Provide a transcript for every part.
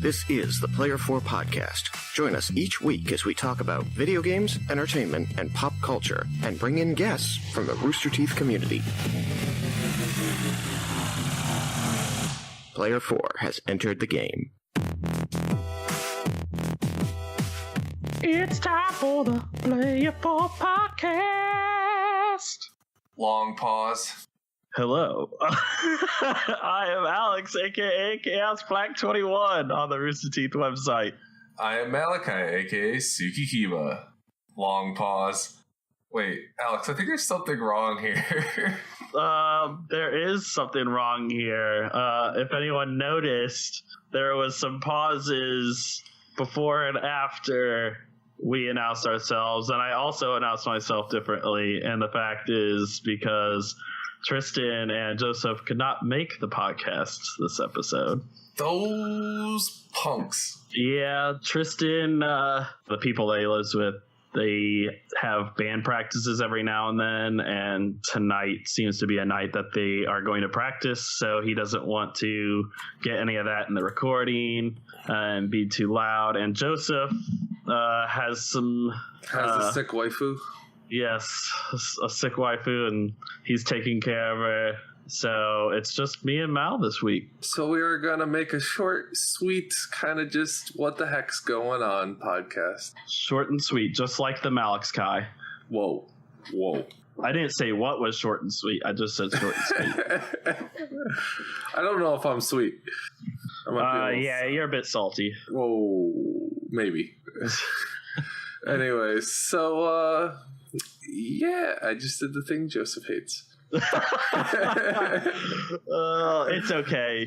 This is the Player 4 Podcast. Join us each week as we talk about video games, entertainment, and pop culture, and bring in guests from the Rooster Teeth community. Player 4 has entered the game. It's time for the Player 4 Podcast. Long pause. Hello. I am Alex, aka Chaos Black 21 on the Rooster Teeth website. I am Malachi, aka Sukikiba. Long pause. Wait, Alex, I think there's something wrong here. There is something wrong here. If anyone noticed, there was some pauses before and after we announced ourselves, and I also announced myself differently, and the fact is because Tristan and Joseph could not make the podcast this episode. Those punks. Yeah, Tristan, the people that he lives with, they have band practices every now and then, and tonight seems to be a night that they are going to practice, so he doesn't want to get any of that in the recording and be too loud. And Joseph has a sick waifu. Yes, a sick waifu, and he's taking care of her. So it's just me and Mal this week. So we are going to make a short, sweet, kind of just what the heck's going on podcast. Short and sweet, just like the Malix Kai. Whoa. I didn't say what was short and sweet. I just said short and sweet. I don't know if I'm sweet. Yeah, you're a bit salty. Whoa, maybe. Anyways, so, yeah, I just did the thing Joseph hates. It's okay.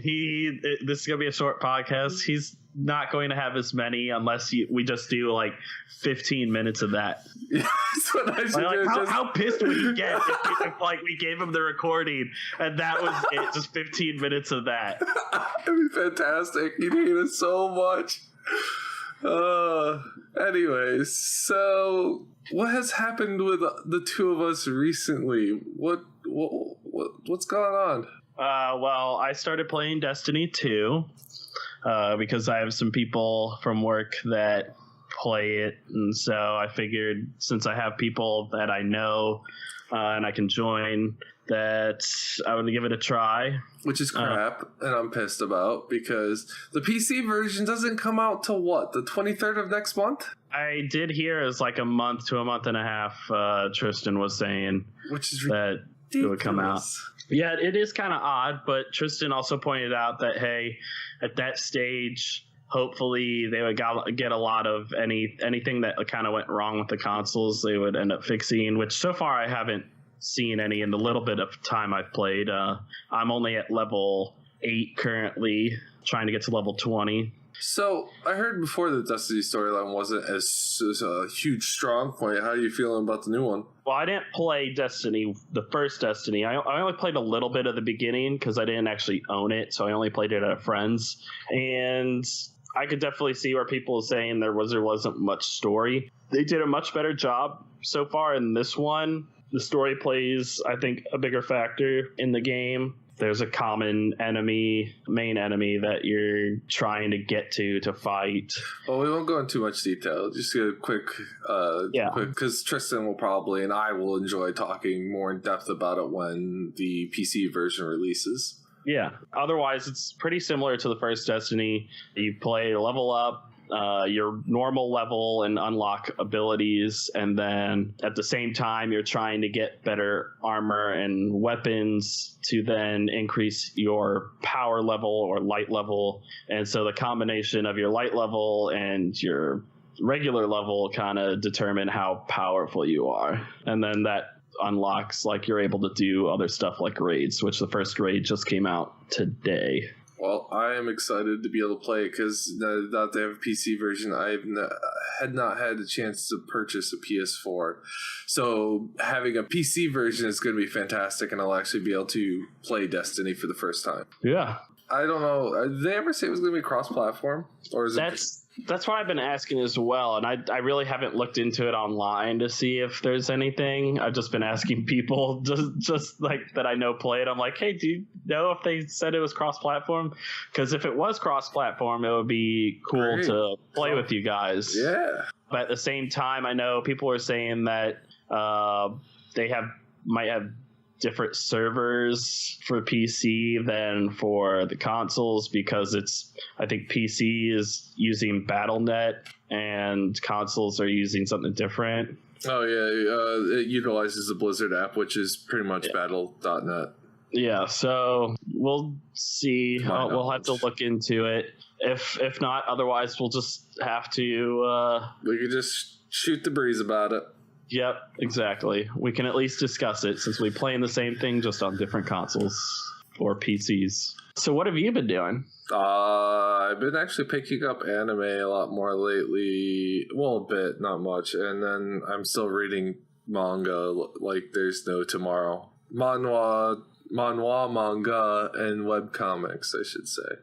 This is gonna be a short podcast. He's not going to have as many unless we just do like 15 minutes of that. That's what I should do. How pissed would he get if like we gave him the recording and that was it? Just 15 minutes of that. It'd be fantastic. He'd hate us so much. Anyways, so what has happened with the two of us recently? What's going on? Well, I started playing Destiny 2 because I have some people from work that play it, and so I figured since I have people that I know and I can join, that I would give it a try. Which is crap, and I'm pissed about, because the PC version doesn't come out till what, the 23rd of next month? I did hear it's like a month to a month and a half, Tristan was saying. Which is that it would come out. Yeah, it is kind of odd, but Tristan also pointed out that, hey, at that stage, hopefully they would get a lot of anything that kind of went wrong with the consoles, they would end up fixing, which so far I haven't seen any in the little bit of time I've played. I'm only at level 8 currently, trying to get to level 20. So I heard before the Destiny storyline wasn't as a huge strong point. How are you feeling about the new one? Well, I didn't play Destiny, the first Destiny. I only played a little bit of the beginning because I didn't actually own it, so I only played it at a friend's. And I could definitely see where people are saying there wasn't much story. They did a much better job so far in this one. The story plays, I think, a bigger factor in the game. There's a common main enemy that you're trying to get to fight. Well, we won't go into too much detail. Just a quick, because Tristan will probably, and I will enjoy talking more in depth about it when the PC version releases. Yeah. Otherwise, it's pretty similar to the first Destiny. You play level up your normal level and unlock abilities, and then at the same time you're trying to get better armor and weapons to then increase your power level or light level. And so the combination of your light level and your regular level kind of determine how powerful you are, and then that unlocks, like, you're able to do other stuff like raids, which the first raid just came out today. Well, I am excited to be able to play it because now that they have a PC version, I had not had a chance to purchase a PS4. So having a PC version is going to be fantastic, and I'll actually be able to play Destiny for the first time. Yeah. I don't know. Did they ever say it was going to be cross-platform, or is That's what I've been asking as well, and I really haven't looked into it online to see if there's anything. I've just been asking people just like that I know play it. I'm like, hey, do you know if they said it was cross-platform? Because if it was cross-platform, it would be cool to play with you guys. Yeah. But at the same time, I know people are saying that they might have different servers for PC than for the consoles, because I think PC is using BattleNet and consoles are using something different. Oh yeah, it utilizes the Blizzard app, which is pretty much Battle.net. Yeah, so we'll see. We'll have to look into it. If not, otherwise we'll just have to. We could just shoot the breeze about it. Yep, exactly. We can at least discuss it since we play in the same thing, just on different consoles or PCs. So what have you been doing? I've been actually picking up anime a lot more lately. Well, a bit, not much. And then I'm still reading manga like there's no tomorrow. Manga, and webcomics, I should say.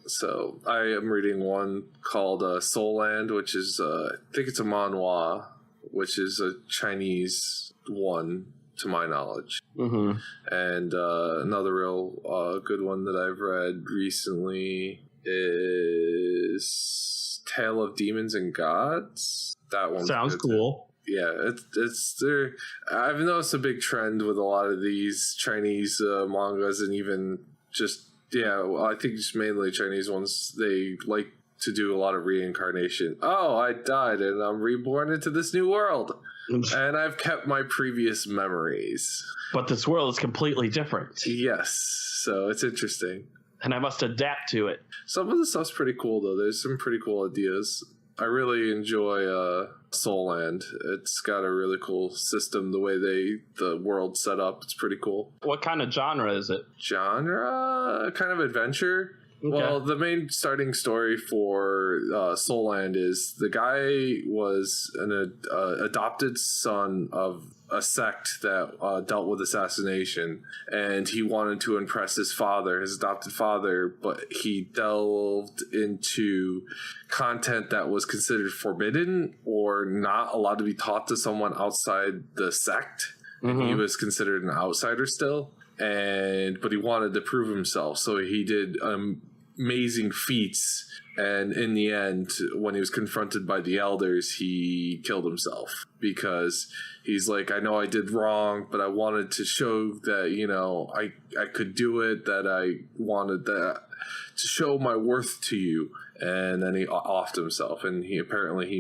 So I am reading one called Soul Land, which is, I think it's a manhwa, which is a Chinese one, to my knowledge. Mm-hmm. And another real good one that I've read recently is Tale of Demons and Gods. That one sounds cool. Yeah, it's there. I've noticed a big trend with a lot of these Chinese mangas, and even just I think just mainly Chinese ones. They like to do a lot of reincarnation. Oh, I died and I'm reborn into this new world. And I've kept my previous memories. But this world is completely different. Yes, so it's interesting. And I must adapt to it. Some of the stuff's pretty cool, though. There's some pretty cool ideas. I really enjoy Soul Land. It's got a really cool system, the way the world's set up. It's pretty cool. What kind of genre is it? Genre? Kind of adventure. Okay. Well, the main starting story for Soul Land is the guy was an adopted son of a sect that dealt with assassination, and he wanted to impress his adopted father, but he delved into content that was considered forbidden or not allowed to be taught to someone outside the sect. Mm-hmm. And he was considered an outsider still. But he wanted to prove himself, so he did amazing feats. And in the end, when he was confronted by the elders, he killed himself because he's like, I know I did wrong, but I wanted to show that I could do it. That I wanted that to show my worth to you. And then he offed himself, and he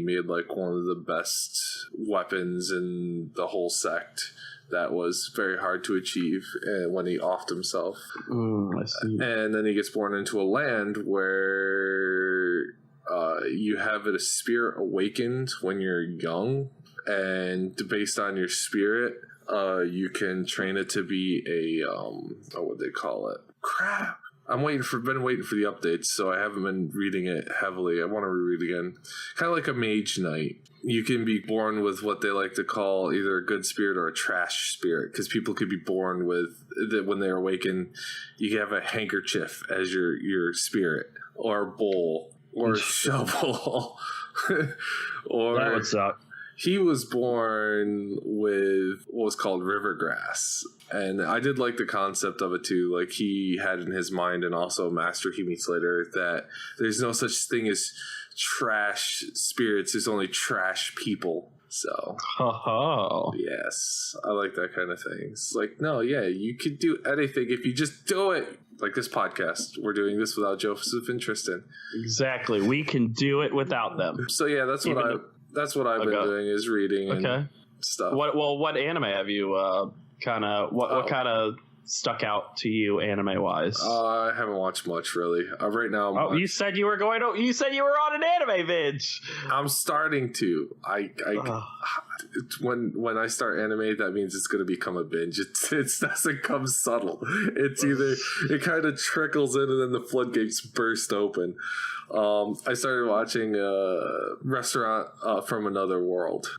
made like one of the best weapons in the whole sect. That was very hard to achieve when he offed himself. I see. And then he gets born into a land where you have a spirit awakened when you're young. And based on your spirit, you can train it to be what would they call it? Crap! Been waiting for the updates, so I haven't been reading it heavily. I want to reread again. Kind of like a mage knight. You can be born with what they like to call either a good spirit or a trash spirit, because people could be born with that when they awaken. You can have a handkerchief as your spirit, or a bowl, or a shovel, or that would suck. He was born with what was called river grass. And I did like the concept of it too. Like, he had in his mind, and also Master he meets later, that there's no such thing as trash spirits. There's only trash people. So, yes, I like that kind of thing. It's like, no, yeah, you could do anything if you just do it. Like this podcast, we're doing this without Joseph and Tristan. Exactly, we can do it without them. So yeah, that's what I've been doing, is reading and stuff. What anime have you what kind of stuck out to you anime wise? I haven't watched much really. Right now. You said you were going to. You said you were on an anime binge. I'm starting to. When I start anime, that means it's going to become a binge. It doesn't come subtle. It's either it kind of trickles in and then the floodgates burst open. I started watching Restaurant from Another World,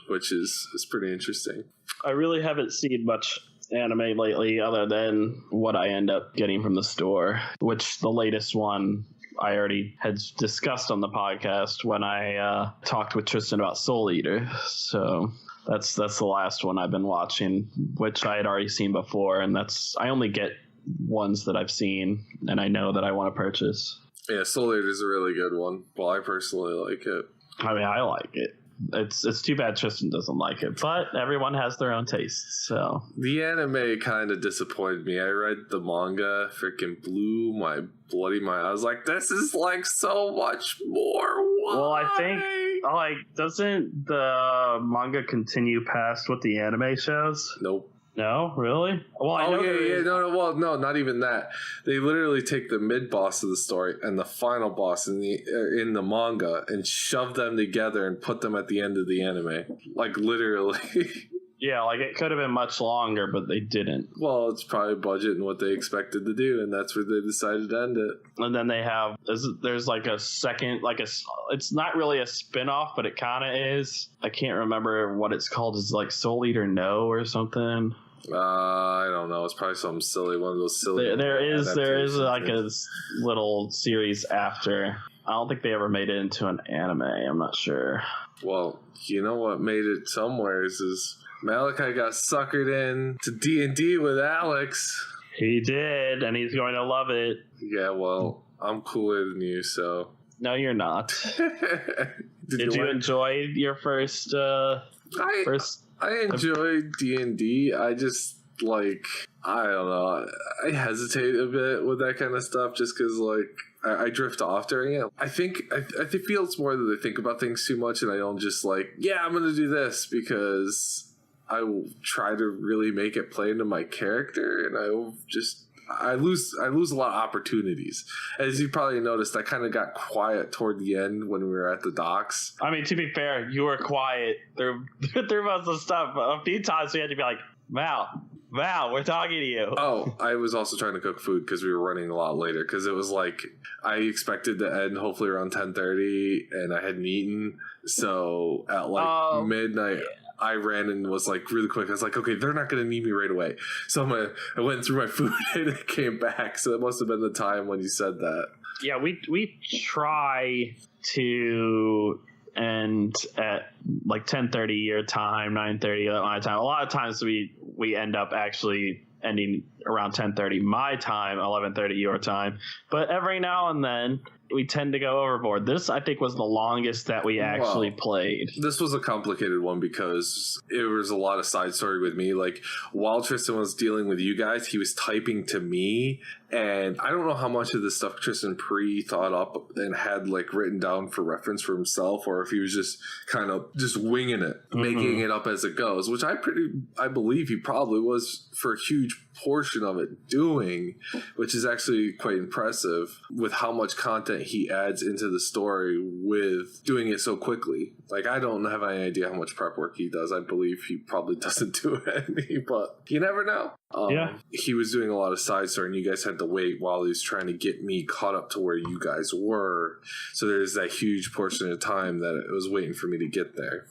which is pretty interesting. I really haven't seen much anime lately other than what I end up getting from the store, which the latest one I already had discussed on the podcast when I talked with Tristan about Soul Eater. So that's the last one I've been watching, which I had already seen before, and I only get ones that I've seen and I know that I want to purchase. Yeah, Soul Eater is a really good one. Well, I personally like it. I mean, I like it. It's too bad Tristan doesn't like it, but everyone has their own tastes. So the anime kind of disappointed me. I read the manga, freaking blew my bloody mind. I was like, this is like so much more. Why? Well, I think doesn't the manga continue past what the anime shows? Nope. No, really? Well, no, not even that. They literally take the mid boss of the story and the final boss in the manga and shove them together and put them at the end of the anime. Like literally. Yeah, like it could have been much longer, but they didn't. Well, it's probably budget and what they expected to do, and that's where they decided to end it. And then there's like a second, it's not really a spin-off, but it kind of is. I can't remember what it's called. It's like Soul Eater No or something. I don't know. It's probably something silly. One of those silly. There is like a little series after. I don't think they ever made it into an anime. I'm not sure. Well, you know what made it somewheres is Malachi got suckered in to D&D with Alex. He did, and he's going to love it. Yeah, well, I'm cooler than you, so. No, you're not. Did you enjoy your first? I enjoyed D&D. I just, I don't know. I hesitate a bit with that kind of stuff just because, I drift off during it. I feel it's more that I think about things too much and I don't just I'm going to do this because I will try to really make it play into my character and I lose a lot of opportunities. As you probably noticed, I kind of got quiet toward the end when we were at the docks. I mean, to be fair, you were quiet through most of the stuff. A few times we had to be like, Val, we're talking to you. Oh, I was also trying to cook food because we were running a lot later because it was I expected to end hopefully around 10:30 and I hadn't eaten. So at midnight... Yeah. I ran and was really quick. I was like, okay, they're not going to need me right away. So I went through my food and it came back. So it must have been the time when you said that. Yeah, we try to end at 10:30 your time, 9:30 my time. A lot of times we end up actually ending around 10:30 my time, 11:30 your time. But every now and then we tend to go overboard. This, I think, was the longest that we actually played. This was a complicated one because it was a lot of side story with me. While Tristan was dealing with you guys, he was typing to me. And I don't know how much of this stuff Tristan thought up and had written down for reference for himself, or if he was just kind of just winging it, making it up as it goes, which I believe he probably was for a huge portion of it doing, which is actually quite impressive with how much content he adds into the story with doing it so quickly. I don't have any idea how much prep work he does. I believe he probably doesn't do any, but you never know. He was doing a lot of side story and you guys had to wait while he was trying to get me caught up to where you guys were. So there's that huge portion of time that it was waiting for me to get there.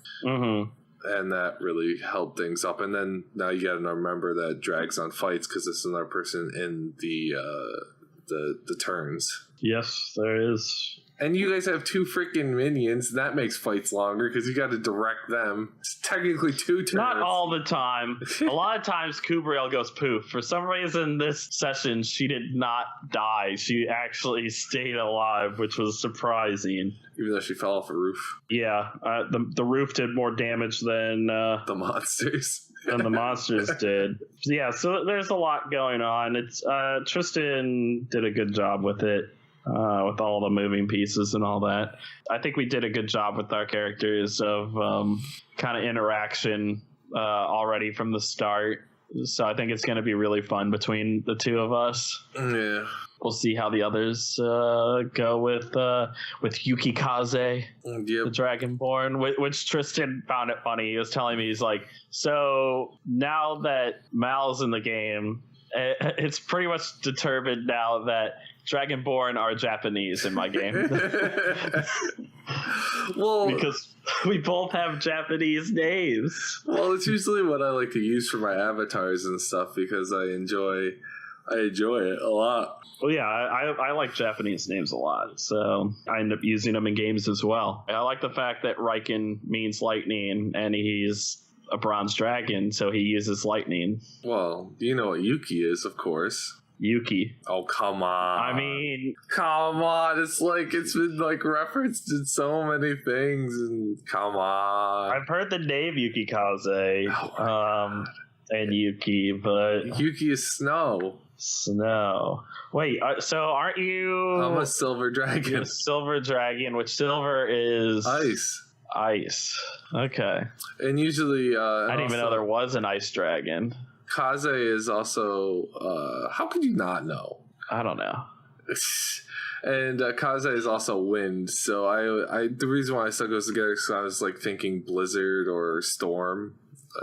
And that really held things up. And then now you got to remember that drags on fights because this is another person in the turns. Yes, there is. And you guys have 2 freaking minions. And that makes fights longer because you got to direct them. It's technically 2 turns. Not all the time. A lot of times Kubriel goes poof. For some reason this session she did not die. She actually stayed alive, which was surprising. Even though she fell off a roof. Yeah, the roof did more damage than the monsters. Than the monsters did. Yeah, so there's a lot going on. It's Tristan did a good job with it. With all the moving pieces and all that. I think we did a good job with our characters of kind of interaction already from the start. So I think it's going to be really fun between the two of us. Yeah. We'll see how the others go with Yukikaze, the Dragonborn, which Tristan found it funny. He was telling me, he's like, so now that Mal's in the game It's pretty much determined now that Dragonborn are Japanese in my game. Well, because we both have Japanese names. Well, it's usually what I like to use for my avatars and stuff because I enjoy it a lot. Well, yeah, I like Japanese names a lot, so I end up using them in games as well. I like the fact that Riken means lightning, and he's a bronze dragon, so he uses lightning. Well, you know what Yuki is, of course. Yuki. Oh, come on. I mean... Come on. It's been referenced in so many things, and come on. I've heard the name Yuki Kaze, and Yuki, but... Yuki is snow. Snow. Wait, so aren't you... I'm a silver dragon. You're a silver dragon, which silver is... Ice. Okay. And usually... I didn't even know there was an ice dragon. Kaze is also... how could you not know? I don't know. And Kaze is also wind, so I the reason why I stuck those together is because I was thinking blizzard or storm,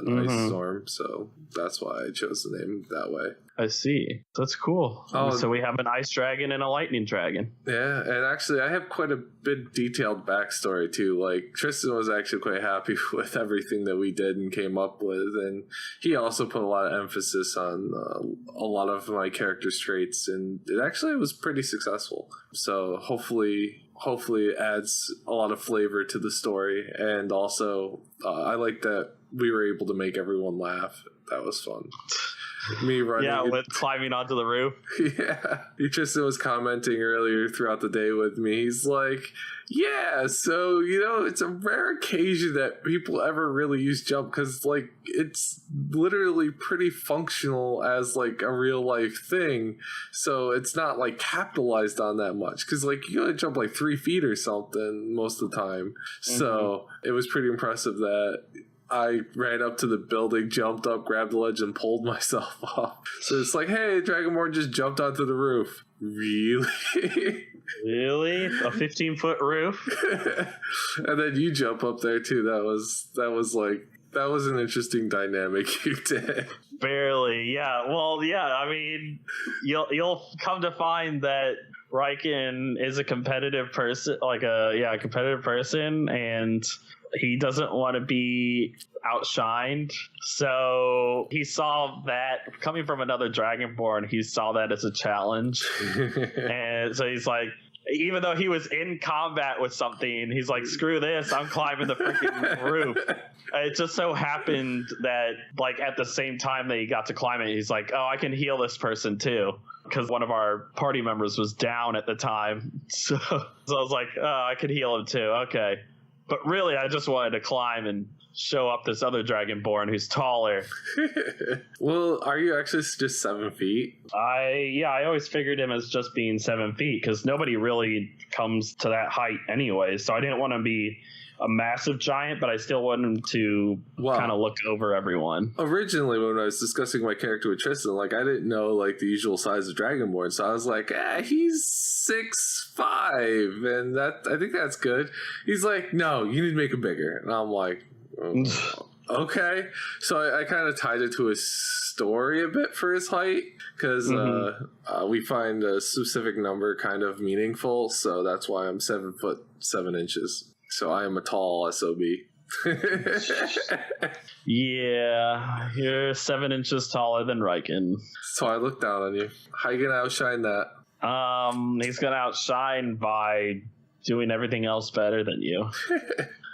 ice storm, so that's why I chose the name that way. I see. That's cool. Oh, so we have an ice dragon and a lightning dragon. Yeah, and actually I have quite a bit detailed backstory too. Tristan was actually quite happy with everything that we did and came up with, and he also put a lot of emphasis on a lot of my character's traits, and it was pretty successful. So hopefully it adds a lot of flavor to the story, and also I like that we were able to make everyone laugh. That was fun. Me running. Yeah, with climbing onto the roof. Yeah. Tristan was commenting earlier throughout the day with me. He's like, yeah, so, it's a rare occasion that people ever really use jump because, it's literally pretty functional as, a real life thing. So it's not, capitalized on that much because, you gotta jump 3 feet or something most of the time. Mm-hmm. So it was pretty impressive that I ran up to the building, jumped up, grabbed the ledge, and pulled myself off. So it's hey, Dragonborn just jumped onto the roof. Really? Really? A 15-foot roof? And then you jump up there too. That was an interesting dynamic you did. Barely, yeah. Well, yeah. I mean, you'll come to find that Riken is a competitive person, a competitive person, and he doesn't want to be outshined. So he saw that coming from another Dragonborn, he saw that as a challenge. And so he's even though he was in combat with something, he's screw this, I'm climbing the freaking roof. It just so happened that at the same time that he got to climb it, he's oh, I can heal this person too. Because one of our party members was down at the time. So I was oh, I could heal him too. Okay. But really, I just wanted to climb and show up this other Dragonborn who's taller. Well, are you actually just 7 feet? I always figured him as just being 7 feet because nobody really comes to that height anyway. So I didn't want to be a massive giant, but I still want him to kind of look over everyone. Originally, when I was discussing my character with Tristan, I didn't know the usual size of Dragonborn, so I was he's 6'5", and I think that's good. He's no, you need to make him bigger, and I'm oh, okay. So I kind of tied it to his story a bit for his height because we find a specific number kind of meaningful, so that's why I'm 7 foot 7 inches. So I am a tall SOB. Yeah, you're 7 inches taller than Riken. So I look down on you. How you gonna outshine that? He's gonna outshine by doing everything else better than you.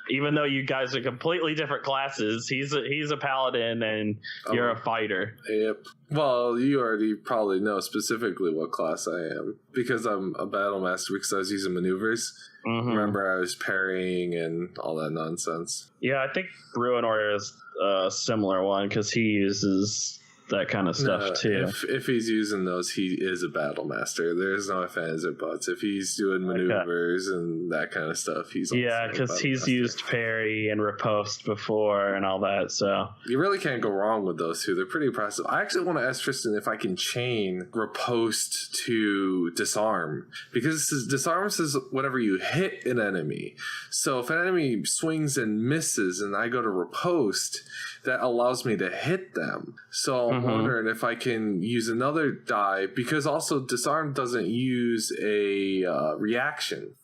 Even though you guys are completely different classes, he's a paladin and you're a fighter. Yep. Well, you already probably know specifically what class I am because I'm a battle master because I was using maneuvers. Mm-hmm. Remember, I was parrying and all that nonsense. Yeah, I think Ruin Warrior is a similar one because he uses that kind of stuff too. If he's using those, he is a battle master. There's no ifs, ands, or buts. If he's doing maneuvers and that kind of stuff, he's because he's used parry and riposte before and all that. So you really can't go wrong with those two. They're pretty impressive. I actually want to ask Tristan if I can chain riposte to disarm because disarm says whenever you hit an enemy. So if an enemy swings and misses, and I go to riposte, that allows me to hit them. So I'm wondering if I can use another die, because also disarm doesn't use a reaction.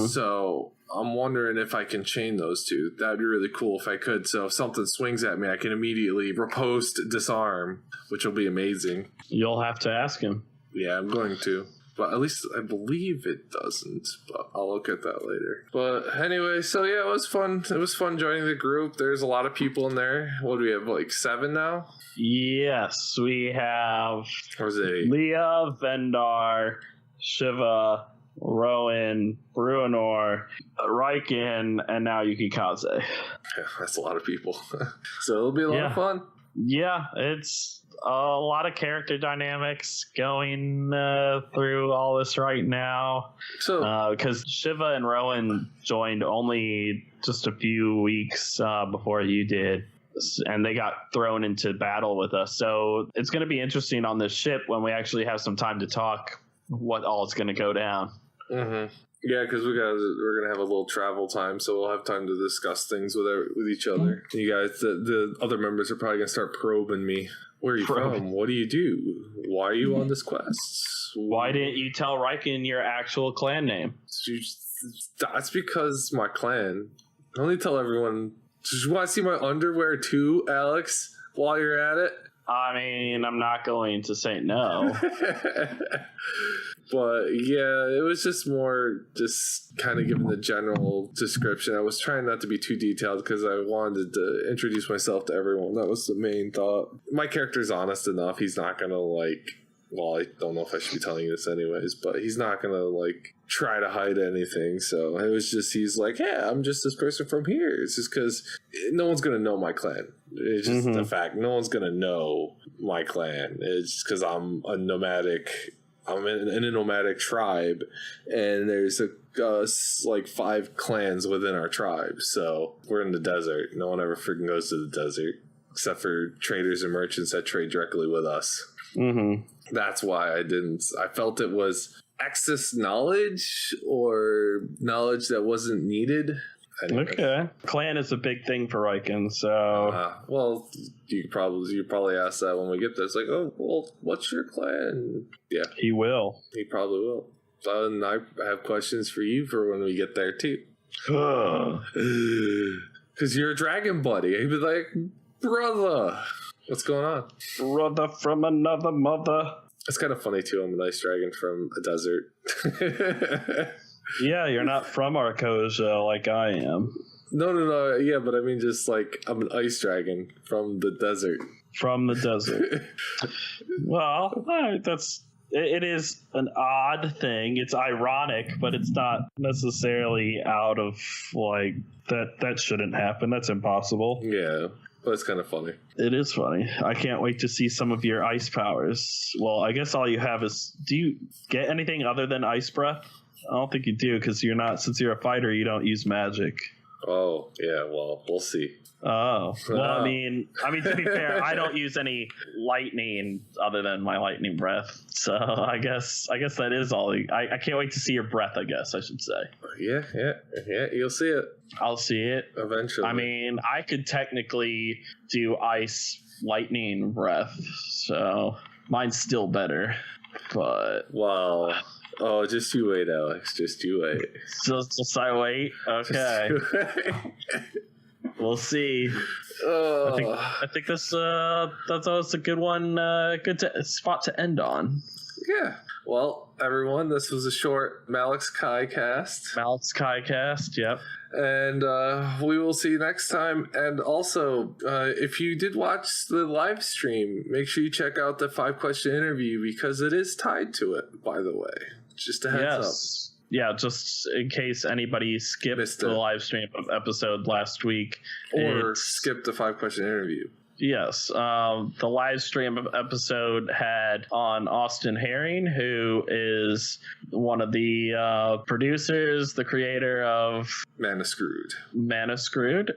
So I'm wondering if I can chain those two. That'd be really cool if I could. So if something swings at me, I can immediately riposte disarm, which will be amazing. You'll have to ask him. Yeah, I'm going to. But at least I believe it doesn't. But I'll look at that later. But anyway, so yeah, it was fun. It was fun joining the group. There's a lot of people in there. What do we have, like 7 now? Yes, we have Jose, Leah, Vendar, Shiva, Rowan, Bruenor, Riken, and now Yukikaze. Yeah, that's a lot of people. So it'll be a lot of fun. Yeah, it's a lot of character dynamics going through all this right now. So, because Shiva and Rowan joined only just a few weeks before you did, and they got thrown into battle with us. So it's going to be interesting on this ship when we actually have some time to talk what all is going to go down. Yeah, because we're gonna have a little travel time, so we'll have time to discuss things with each other. You guys, the other members are probably gonna start probing me. Where are you from? What do you do? Why are you on this quest? Why didn't you tell Riken your actual clan name? That's because my clan. I only tell everyone. Do you want to see my underwear too, Alex? While you're at it. I mean, I'm not going to say no. But yeah, it was just more just kind of giving the general description. I was trying not to be too detailed because I wanted to introduce myself to everyone. That was the main thought. My character's honest enough. He's not going to well, I don't know if I should be telling you this anyways, but he's not going to try to hide anything. So it was just, he's like, yeah, I'm just this person from here. It's just because no one's going to know my clan. It's just the fact. No one's going to know my clan. It's because I'm a nomadic. I'm in a nomadic tribe, and there's 5 clans within our tribe. So we're in the desert. No one ever freaking goes to the desert, except for traders and merchants that trade directly with us. That's why I didn't. I felt it was excess knowledge or knowledge that wasn't needed. Anyway. Okay. Clan is a big thing for Riken, so... well, you probably ask that when we get there. It's like, oh, well, what's your clan? Yeah. He will. He probably will. So, and I have questions for you for when we get there, too. Because you're a dragon buddy. He'd be like, brother, what's going on? Brother from another mother. It's kind of funny, too. I'm a nice dragon from a desert. Yeah, you're not from Arcosia like I am. No. Yeah, but I mean, just I'm an ice dragon from the desert. From the desert. Well, it is an odd thing. It's ironic, but it's not necessarily out of that shouldn't happen. That's impossible. Yeah, but it's kind of funny. It is funny. I can't wait to see some of your ice powers. Well, I guess all you have is, do you get anything other than ice breath? I don't think you do, because since you're a fighter, you don't use magic. Oh, yeah, well, we'll see. Oh, well, I mean, to be fair, I don't use any lightning other than my lightning breath. So I guess that is all. I can't wait to see your breath, I guess I should say. Yeah, you'll see it. I'll see it. Eventually. I mean, I could technically do ice lightning breath, so mine's still better. But... Wow. Oh, just you wait, Alex. Just you wait. Just I wait? Okay. We'll see. I think that's a good one. Spot to end on. Yeah. Well, everyone, this was a short Malix Kai cast. Yep. And we will see you next time. And also, if you did watch the live stream, make sure you check out the 5-question interview, because it is tied to it, by the way. Just a heads up. Yeah, just in case anybody skipped the live stream episode last week. Or skipped the 5-question interview. Yes. The live stream episode had on Austin Herring, who is one of the producers, the creator of Mana Screwed.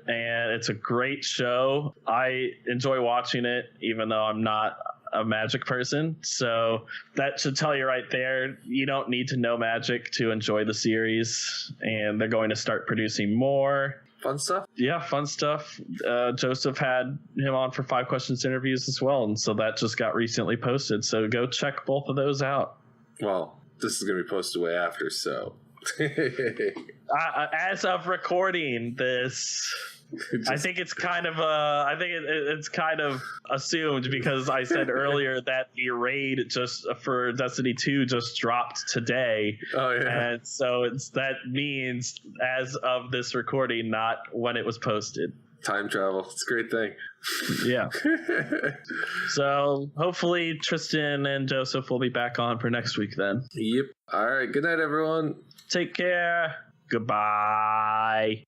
And it's a great show. I enjoy watching it, even though I'm not a magic person. So that should tell you right there, you don't need to know magic to enjoy the series. And they're going to start producing more. fun stuff. Yeah, fun stuff. Joseph had him on for 5 Questions interviews as well, and so that just got recently posted. So go check both of those out. Well, this is going to be posted way after, so. As of recording this, I think it's kind of it's kind of assumed, because I said earlier that the raid just for Destiny 2 just dropped today. Oh yeah. And so that means as of this recording, not when it was posted. Time travel. It's a great thing. Yeah. So hopefully Tristan and Joseph will be back on for next week then. Yep. All right. Good night, everyone. Take care. Goodbye.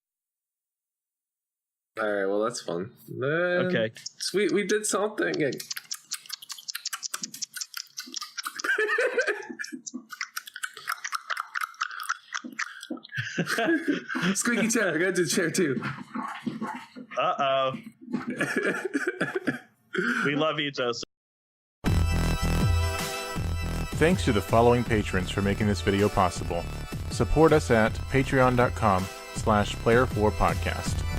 All right. Well, that's fun. Okay. Sweet. We did something. Squeaky chair. I gotta do the chair too. Uh-oh. We love you, Joseph. Thanks to the following patrons for making this video possible. Support us at patreon.com/player4podcast.